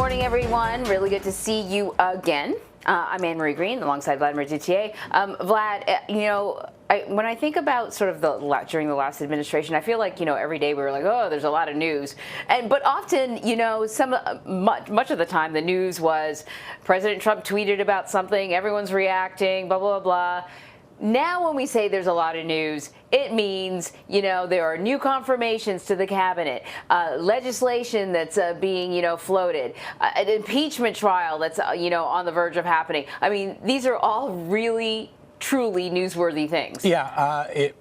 morning, everyone. Really good to see you again. I'm Anne-Marie Green alongside Vladimir Duthier. Vlad, when I think about sort of during the last administration, I feel like, every day we were like, oh, there's a lot of news. But often, much of the time, the news was President Trump tweeted about something, everyone's reacting, blah, blah, blah. Now when we say there's a lot of news, it means, there are new confirmations to the cabinet, legislation that's being, floated, an impeachment trial that's, on the verge of happening. I mean, these are all really, truly newsworthy things. Yeah, it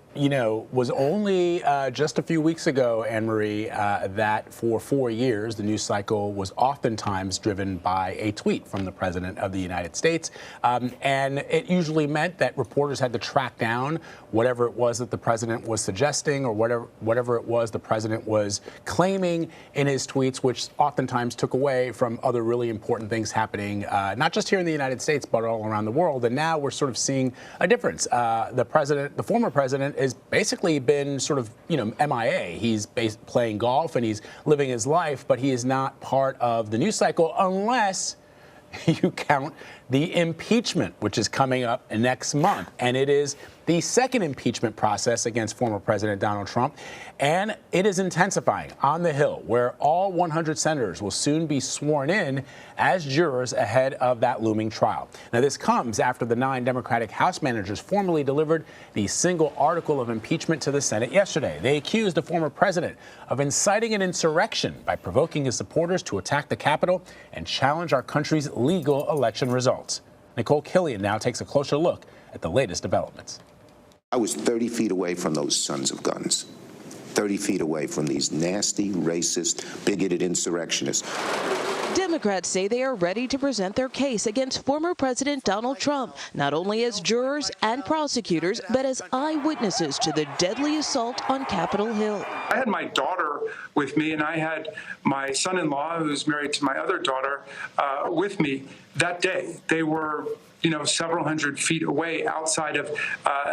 was only just a few weeks ago, Anne-Marie, that for 4 years, the news cycle was oftentimes driven by a tweet from the President of the United States. And it usually meant that reporters had to track down whatever it was that the President was suggesting or whatever it was the President was claiming in his tweets, which oftentimes took away from other really important things happening, not just here in the United States, but all around the world. And now we're sort of seeing a difference. The former president has basically been sort of, MIA. He's playing golf and he's living his life, but he is not part of the news cycle unless you count the impeachment, which is coming up next month. And it is the second impeachment process against former President Donald Trump. And it is intensifying on the Hill, where all 100 senators will soon be sworn in as jurors ahead of that looming trial. Now, this comes after the 9 Democratic House managers formally delivered the single article of impeachment to the Senate yesterday. They accused the former president of inciting an insurrection by provoking his supporters to attack the Capitol and challenge our country's legal election results. Nikole Killion now takes a closer look at the latest developments. I was 30 feet away from those sons of guns, 30 feet away from these nasty, racist, bigoted insurrectionists. Democrats say they are ready to present their case against former President Donald Trump, not only as jurors and prosecutors, but as eyewitnesses to the deadly assault on Capitol Hill. I had my daughter with me, and I had my son-in-law, who's married to my other daughter, with me that day. They were several hundred feet away outside of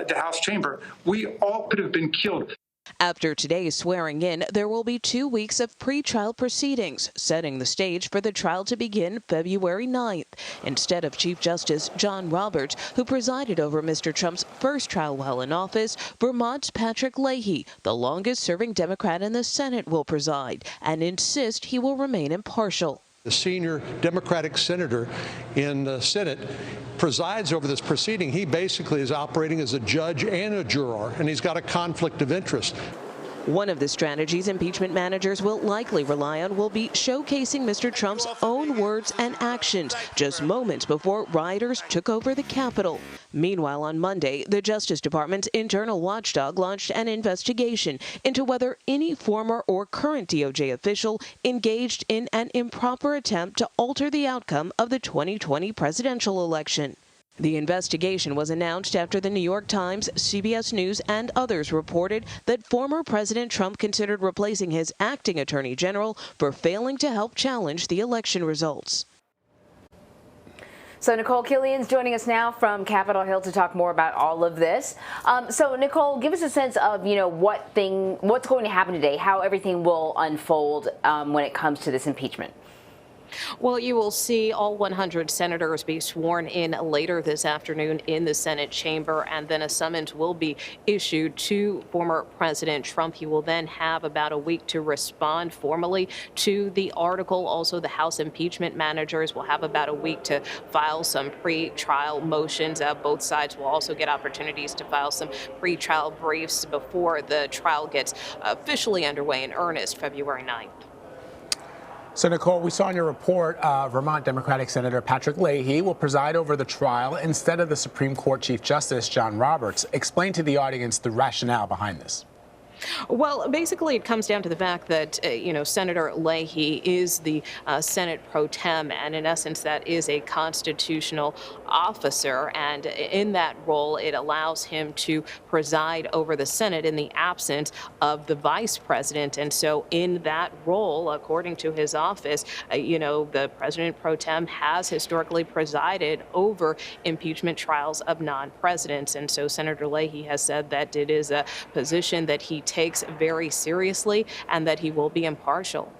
the House chamber. We all could have been killed. After today's swearing in, there will be 2 weeks of pre-trial proceedings, setting the stage for the trial to begin February 9th. Instead of Chief Justice John Roberts, who presided over Mr. Trump's first trial while in office, Vermont's Patrick Leahy, the longest-serving Democrat in the Senate, will preside and insist he will remain impartial. The senior Democratic senator in the Senate presides over this proceeding. He basically is operating as a judge and a juror, and he's got a conflict of interest. One of the strategies impeachment managers will likely rely on will be showcasing Mr. Trump's own words and actions just moments before rioters took over the Capitol. Meanwhile, on Monday, the Justice Department's internal watchdog launched an investigation into whether any former or current DOJ official engaged in an improper attempt to alter the outcome of the 2020 presidential election. The investigation was announced after the New York Times, CBS News, and others reported that former President Trump considered replacing his acting attorney general for failing to help challenge the election results. So Nikole Killion's joining us now from Capitol Hill to talk more about all of this. So Nikole, give us a sense of, what's going to happen today, how everything will unfold when it comes to this impeachment. Well, you will see all 100 senators be sworn in later this afternoon in the Senate chamber, and then a summons will be issued to former President Trump. He will then have about a week to respond formally to the article. Also, the House impeachment managers will have about a week to file some pre-trial motions. Both sides will also get opportunities to file some pre-trial briefs before the trial gets officially underway in earnest February 9th. So, Nikole, we saw in your report Vermont Democratic Senator Patrick Leahy will preside over the trial instead of the Supreme Court Chief Justice John Roberts. Explain to the audience the rationale behind this. Well, basically, it comes down to the fact that, Senator Leahy is the Senate pro tem, and in essence, that is a constitutional officer. And in that role, it allows him to preside over the Senate in the absence of the vice president. And so in that role, according to his office, the president pro tem has historically presided over impeachment trials of non-presidents. And so Senator Leahy has said that it is a position that he takes very seriously and that he will be impartial.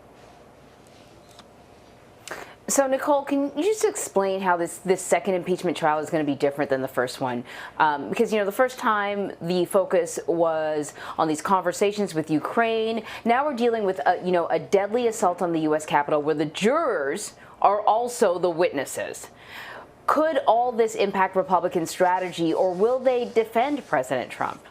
So, Nikole, can you just explain how this second impeachment trial is going to be different than the first one? Because, the first time the focus was on these conversations with Ukraine. Now we're dealing with, a deadly assault on the U.S. Capitol where the jurors are also the witnesses. Could all this impact Republican strategy, or will they defend President Trump?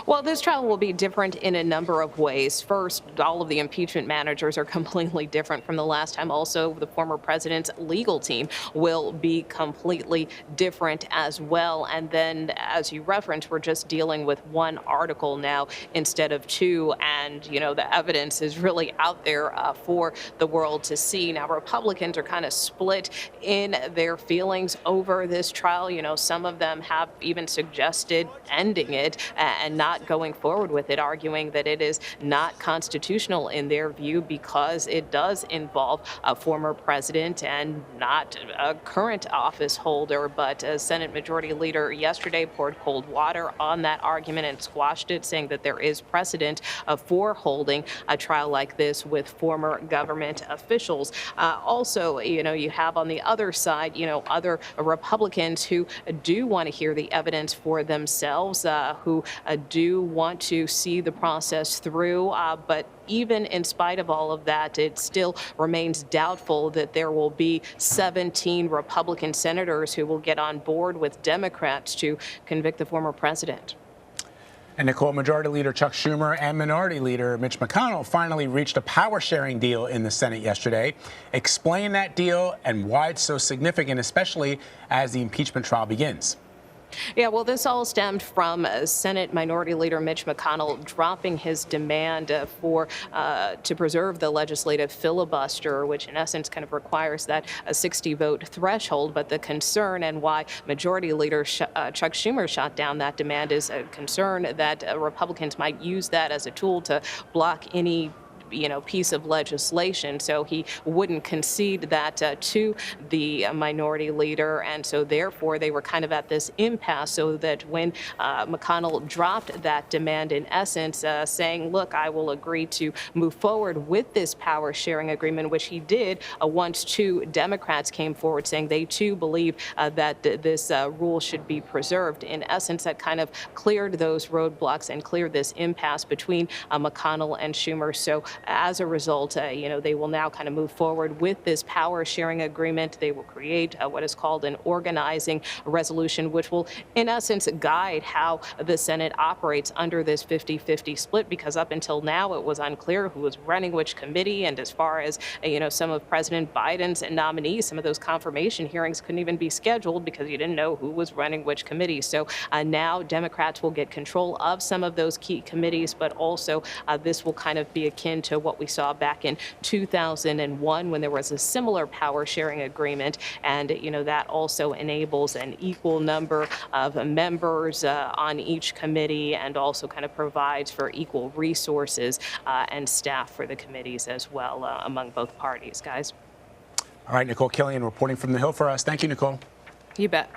Well, this trial will be different in a number of ways. First, all of the impeachment managers are completely different from the last time. Also, the former president's legal team will be completely different as well. And then, as you referenced, we're just dealing with one article now instead of two. And, the evidence is really out there for the world to see. Now, Republicans are kind of split in their feelings over this trial. Some of them have even suggested ending it and not going forward with it, arguing that it is not constitutional in their view because it does involve a former president and not a current office holder. But a Senate Majority Leader yesterday poured cold water on that argument and squashed it, saying that there is precedent for holding a trial like this with former government officials. Also, you have on the other side, other Republicans who do want to hear the evidence for themselves, who do want to see the process through, but even in spite of all of that, it still remains doubtful that there will be 17 Republican senators who will get on board with Democrats to convict the former president. And Nikole, Majority Leader Chuck Schumer and Minority Leader Mitch McConnell finally reached a power-sharing deal in the Senate yesterday. Explain that deal and why it's so significant, especially as the impeachment trial begins. Yeah, well, this all stemmed from Senate Minority Leader Mitch McConnell dropping his demand to preserve the legislative filibuster, which in essence kind of requires that a 60-vote threshold. But the concern and why Majority Leader Chuck Schumer shot down that demand is a concern that Republicans might use that as a tool to block any piece of legislation. So he wouldn't concede that to the minority leader. And so therefore they were kind of at this impasse, so that when McConnell dropped that demand, in essence, saying, look, I will agree to move forward with this power sharing agreement, which he did once two Democrats came forward saying they too believe that this rule should be preserved. In essence, that kind of cleared those roadblocks and cleared this impasse between McConnell and Schumer. So as a result, they will now kind of move forward with this power sharing agreement. They will create what is called an organizing resolution, which will, in essence, guide how the Senate operates under this 50-50 split, because up until now it was unclear who was running which committee. And as far as, some of President Biden's nominees, some of those confirmation hearings couldn't even be scheduled because you didn't know who was running which committee. So now Democrats will get control of some of those key committees, but also this will kind of be akin to what we saw back in 2001 when there was a similar power sharing agreement. And, that also enables an equal number of members on each committee, and also kind of provides for equal resources and staff for the committees as well among both parties, guys. All right, Nikole Killion reporting from the Hill for us. Thank you, Nikole. You bet.